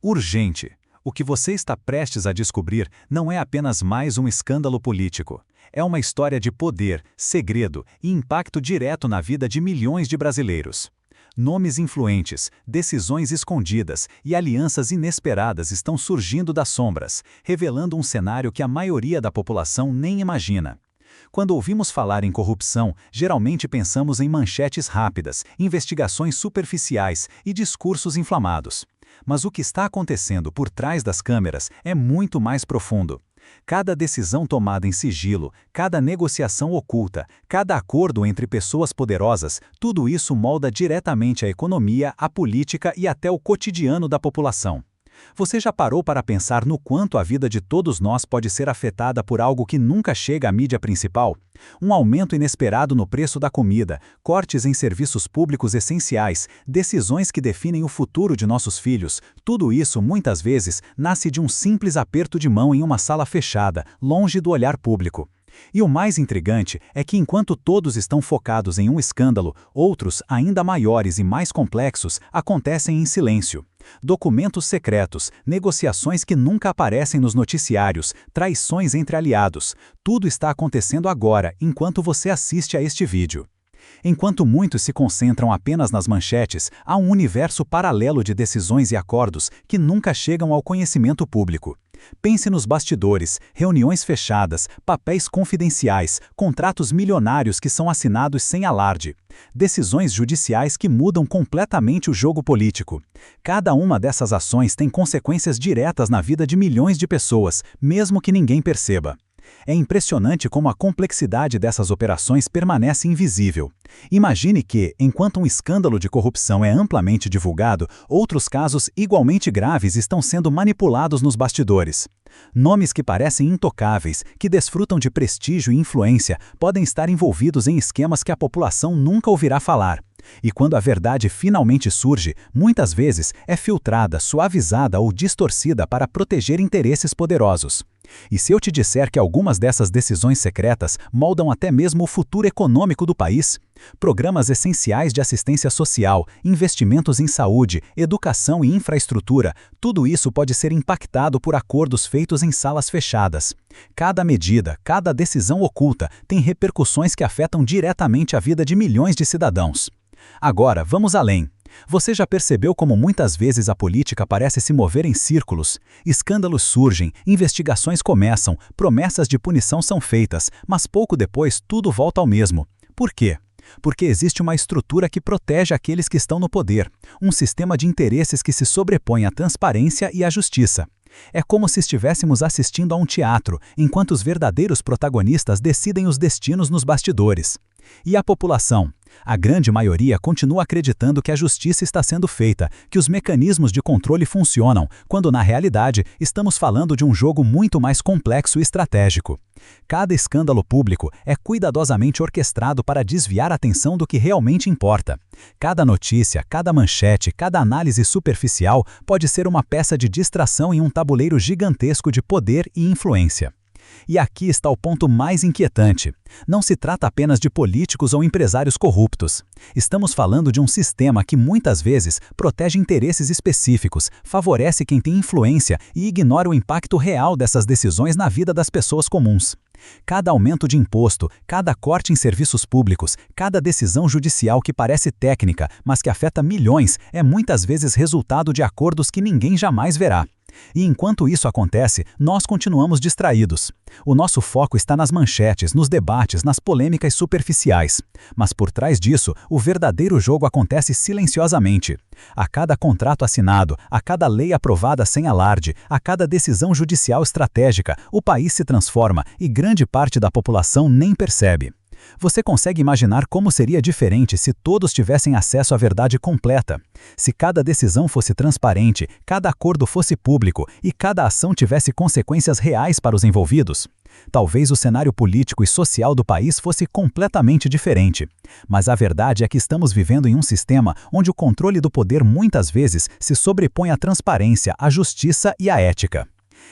Urgente! O que você está prestes a descobrir não é apenas mais um escândalo político. É uma história de poder, segredo e impacto direto na vida de milhões de brasileiros. Nomes influentes, decisões escondidas e alianças inesperadas estão surgindo das sombras, revelando um cenário que a maioria da população nem imagina. Quando ouvimos falar em corrupção, geralmente pensamos em manchetes rápidas, investigações superficiais e discursos inflamados. Mas o que está acontecendo por trás das câmeras é muito mais profundo. Cada decisão tomada em sigilo, cada negociação oculta, cada acordo entre pessoas poderosas, tudo isso molda diretamente a economia, a política e até o cotidiano da população. Você já parou para pensar no quanto a vida de todos nós pode ser afetada por algo que nunca chega à mídia principal? Um aumento inesperado no preço da comida, cortes em serviços públicos essenciais, decisões que definem o futuro de nossos filhos, tudo isso, muitas vezes, nasce de um simples aperto de mão em uma sala fechada, longe do olhar público. E o mais intrigante é que enquanto todos estão focados em um escândalo, outros, ainda maiores e mais complexos, acontecem em silêncio. Documentos secretos, negociações que nunca aparecem nos noticiários, traições entre aliados. Tudo está acontecendo agora, enquanto você assiste a este vídeo. Enquanto muitos se concentram apenas nas manchetes, há um universo paralelo de decisões e acordos que nunca chegam ao conhecimento público. Pense nos bastidores, reuniões fechadas, papéis confidenciais, contratos milionários que são assinados sem alarde. Decisões judiciais que mudam completamente o jogo político. Cada uma dessas ações tem consequências diretas na vida de milhões de pessoas, mesmo que ninguém perceba. É impressionante como a complexidade dessas operações permanece invisível. Imagine que, enquanto um escândalo de corrupção é amplamente divulgado, outros casos igualmente graves estão sendo manipulados nos bastidores. Nomes que parecem intocáveis, que desfrutam de prestígio e influência, podem estar envolvidos em esquemas que a população nunca ouvirá falar. E quando a verdade finalmente surge, muitas vezes é filtrada, suavizada ou distorcida para proteger interesses poderosos. E se eu te disser que algumas dessas decisões secretas moldam até mesmo o futuro econômico do país? Programas essenciais de assistência social, investimentos em saúde, educação e infraestrutura, tudo isso pode ser impactado por acordos feitos em salas fechadas. Cada medida, cada decisão oculta tem repercussões que afetam diretamente a vida de milhões de cidadãos. Agora, vamos além. Você já percebeu como muitas vezes a política parece se mover em círculos? Escândalos surgem, investigações começam, promessas de punição são feitas, mas pouco depois tudo volta ao mesmo. Por quê? Porque existe uma estrutura que protege aqueles que estão no poder, um sistema de interesses que se sobrepõe à transparência e à justiça. É como se estivéssemos assistindo a um teatro, enquanto os verdadeiros protagonistas decidem os destinos nos bastidores. E a população? A grande maioria continua acreditando que a justiça está sendo feita, que os mecanismos de controle funcionam, quando na realidade estamos falando de um jogo muito mais complexo e estratégico. Cada escândalo público é cuidadosamente orquestrado para desviar a atenção do que realmente importa. Cada notícia, cada manchete, cada análise superficial pode ser uma peça de distração em um tabuleiro gigantesco de poder e influência. E aqui está o ponto mais inquietante. Não se trata apenas de políticos ou empresários corruptos. Estamos falando de um sistema que muitas vezes protege interesses específicos, favorece quem tem influência e ignora o impacto real dessas decisões na vida das pessoas comuns. Cada aumento de imposto, cada corte em serviços públicos, cada decisão judicial que parece técnica, mas que afeta milhões, é muitas vezes resultado de acordos que ninguém jamais verá. E enquanto isso acontece, nós continuamos distraídos. O nosso foco está nas manchetes, nos debates, nas polêmicas superficiais. Mas por trás disso, o verdadeiro jogo acontece silenciosamente. A cada contrato assinado, a cada lei aprovada sem alarde, a cada decisão judicial estratégica, o país se transforma e grande parte da população nem percebe. Você consegue imaginar como seria diferente se todos tivessem acesso à verdade completa? Se cada decisão fosse transparente, cada acordo fosse público e cada ação tivesse consequências reais para os envolvidos? Talvez o cenário político e social do país fosse completamente diferente. Mas a verdade é que estamos vivendo em um sistema onde o controle do poder muitas vezes se sobrepõe à transparência, à justiça e à ética.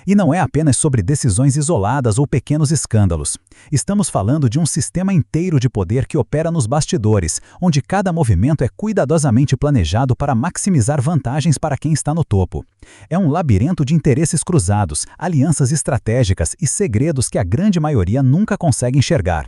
E não é apenas sobre decisões isoladas ou pequenos escândalos. Estamos falando de um sistema inteiro de poder que opera nos bastidores, onde cada movimento é cuidadosamente planejado para maximizar vantagens para quem está no topo. É um labirinto de interesses cruzados, alianças estratégicas e segredos que a grande maioria nunca consegue enxergar.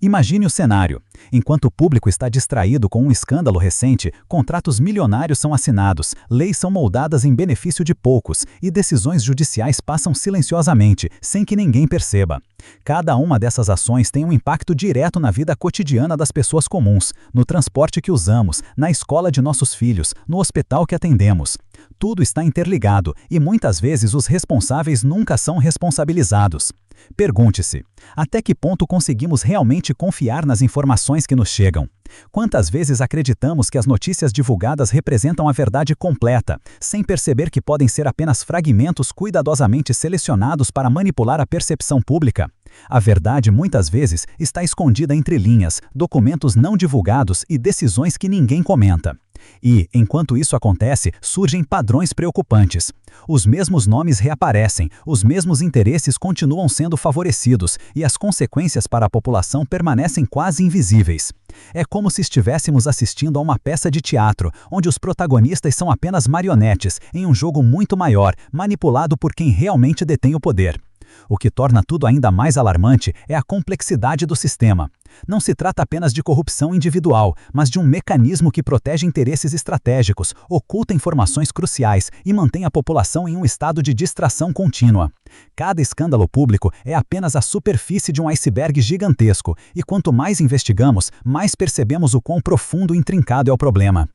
Imagine o cenário. Enquanto o público está distraído com um escândalo recente, contratos milionários são assinados, leis são moldadas em benefício de poucos e decisões judiciais passam silenciosamente, sem que ninguém perceba. Cada uma dessas ações tem um impacto direto na vida cotidiana das pessoas comuns, no transporte que usamos, na escola de nossos filhos, no hospital que atendemos. Tudo está interligado e muitas vezes os responsáveis nunca são responsabilizados. Pergunte-se: até que ponto conseguimos realmente confiar nas informações que nos chegam? Quantas vezes acreditamos que as notícias divulgadas representam a verdade completa, sem perceber que podem ser apenas fragmentos cuidadosamente selecionados para manipular a percepção pública? A verdade muitas vezes está escondida entre linhas, documentos não divulgados e decisões que ninguém comenta. E, enquanto isso acontece, surgem padrões preocupantes. Os mesmos nomes reaparecem, os mesmos interesses continuam sendo favorecidos e as consequências para a população permanecem quase invisíveis. É como se estivéssemos assistindo a uma peça de teatro, onde os protagonistas são apenas marionetes em um jogo muito maior, manipulado por quem realmente detém o poder. O que torna tudo ainda mais alarmante é a complexidade do sistema. Não se trata apenas de corrupção individual, mas de um mecanismo que protege interesses estratégicos, oculta informações cruciais e mantém a população em um estado de distração contínua. Cada escândalo público é apenas a superfície de um iceberg gigantesco, e quanto mais investigamos, mais percebemos o quão profundo e intrincado é o problema.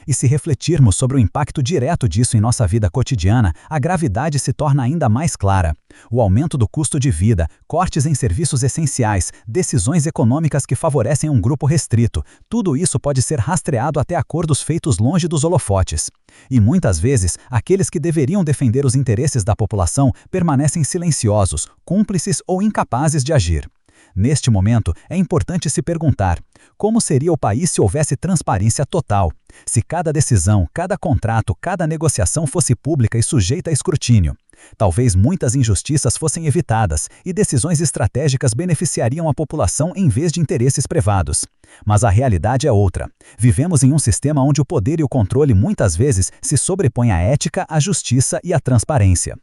E se refletirmos sobre o impacto direto disso em nossa vida cotidiana, a gravidade se torna ainda mais clara. O aumento do custo de vida, cortes em serviços essenciais, decisões econômicas que favorecem um grupo restrito, tudo isso pode ser rastreado até acordos feitos longe dos holofotes. E muitas vezes, aqueles que deveriam defender os interesses da população permanecem silenciosos, cúmplices ou incapazes de agir. Neste momento, é importante se perguntar: como seria o país se houvesse transparência total? Se cada decisão, cada contrato, cada negociação fosse pública e sujeita a escrutínio? Talvez muitas injustiças fossem evitadas e decisões estratégicas beneficiariam a população em vez de interesses privados. Mas a realidade é outra. Vivemos em um sistema onde o poder e o controle muitas vezes se sobrepõem à ética, à justiça e à transparência.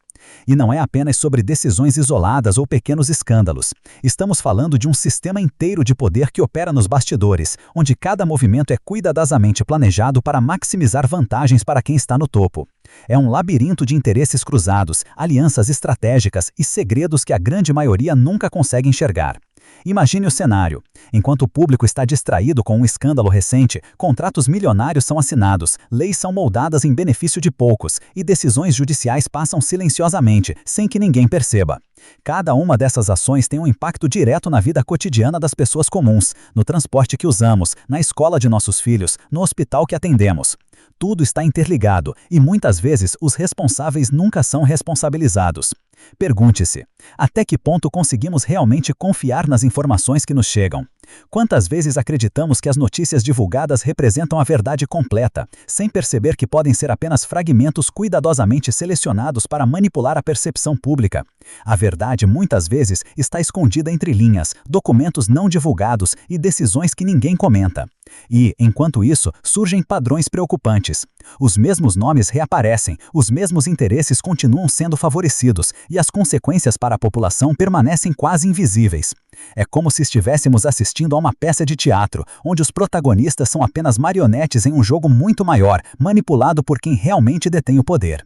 E não é apenas sobre decisões isoladas ou pequenos escândalos. Estamos falando de um sistema inteiro de poder que opera nos bastidores, onde cada movimento é cuidadosamente planejado para maximizar vantagens para quem está no topo. É um labirinto de interesses cruzados, alianças estratégicas e segredos que a grande maioria nunca consegue enxergar. Imagine o cenário. Enquanto o público está distraído com um escândalo recente, contratos milionários são assinados, leis são moldadas em benefício de poucos e decisões judiciais passam silenciosamente, sem que ninguém perceba. Cada uma dessas ações tem um impacto direto na vida cotidiana das pessoas comuns, no transporte que usamos, na escola de nossos filhos, no hospital que atendemos. Tudo está interligado e muitas vezes os responsáveis nunca são responsabilizados. Pergunte-se: até que ponto conseguimos realmente confiar nas informações que nos chegam? Quantas vezes acreditamos que as notícias divulgadas representam a verdade completa, sem perceber que podem ser apenas fragmentos cuidadosamente selecionados para manipular a percepção pública? A verdade muitas vezes está escondida entre linhas, documentos não divulgados e decisões que ninguém comenta. E, enquanto isso, surgem padrões preocupantes. Os mesmos nomes reaparecem, os mesmos interesses continuam sendo favorecidos e as consequências para a população permanecem quase invisíveis. É como se estivéssemos assistindo a uma peça de teatro, onde os protagonistas são apenas marionetes em um jogo muito maior, manipulado por quem realmente detém o poder.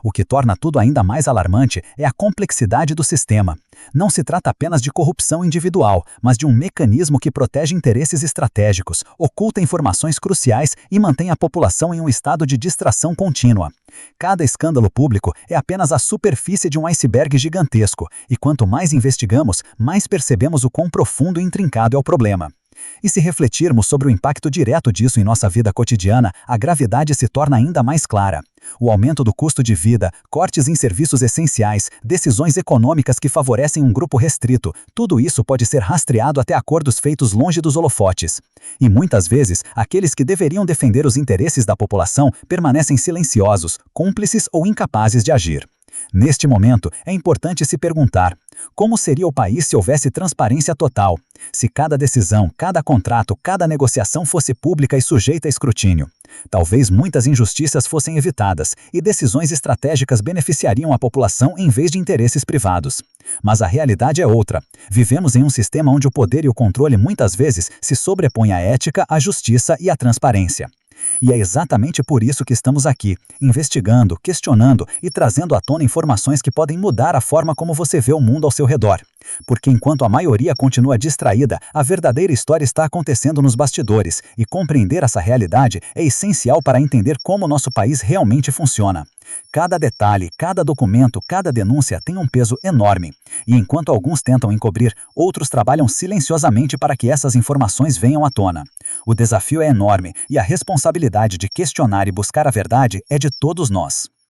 O que torna tudo ainda mais alarmante é a complexidade do sistema. Não se trata apenas de corrupção individual, mas de um mecanismo que protege interesses estratégicos, oculta informações cruciais e mantém a população em um estado de distração contínua. Cada escândalo público é apenas a superfície de um iceberg gigantesco, e quanto mais investigamos, mais percebemos o quão profundo e intrincado é o problema. E se refletirmos sobre o impacto direto disso em nossa vida cotidiana, a gravidade se torna ainda mais clara. O aumento do custo de vida, cortes em serviços essenciais, decisões econômicas que favorecem um grupo restrito, tudo isso pode ser rastreado até acordos feitos longe dos holofotes. E muitas vezes, aqueles que deveriam defender os interesses da população permanecem silenciosos, cúmplices ou incapazes de agir. Neste momento, é importante se perguntar: como seria o país se houvesse transparência total? Se cada decisão, cada contrato, cada negociação fosse pública e sujeita a escrutínio? Talvez muitas injustiças fossem evitadas e decisões estratégicas beneficiariam a população em vez de interesses privados. Mas a realidade é outra. Vivemos em um sistema onde o poder e o controle muitas vezes se sobrepõem à ética, à justiça e à transparência. E é exatamente por isso que estamos aqui, investigando, questionando e trazendo à tona informações que podem mudar a forma como você vê o mundo ao seu redor. Porque enquanto a maioria continua distraída, a verdadeira história está acontecendo nos bastidores, e compreender essa realidade é essencial para entender como nosso país realmente funciona. Cada detalhe, cada documento, cada denúncia tem um peso enorme. E enquanto alguns tentam encobrir, outros trabalham silenciosamente para que essas informações venham à tona. O desafio é enorme e a responsabilidade de questionar e buscar a verdade é de todos nós.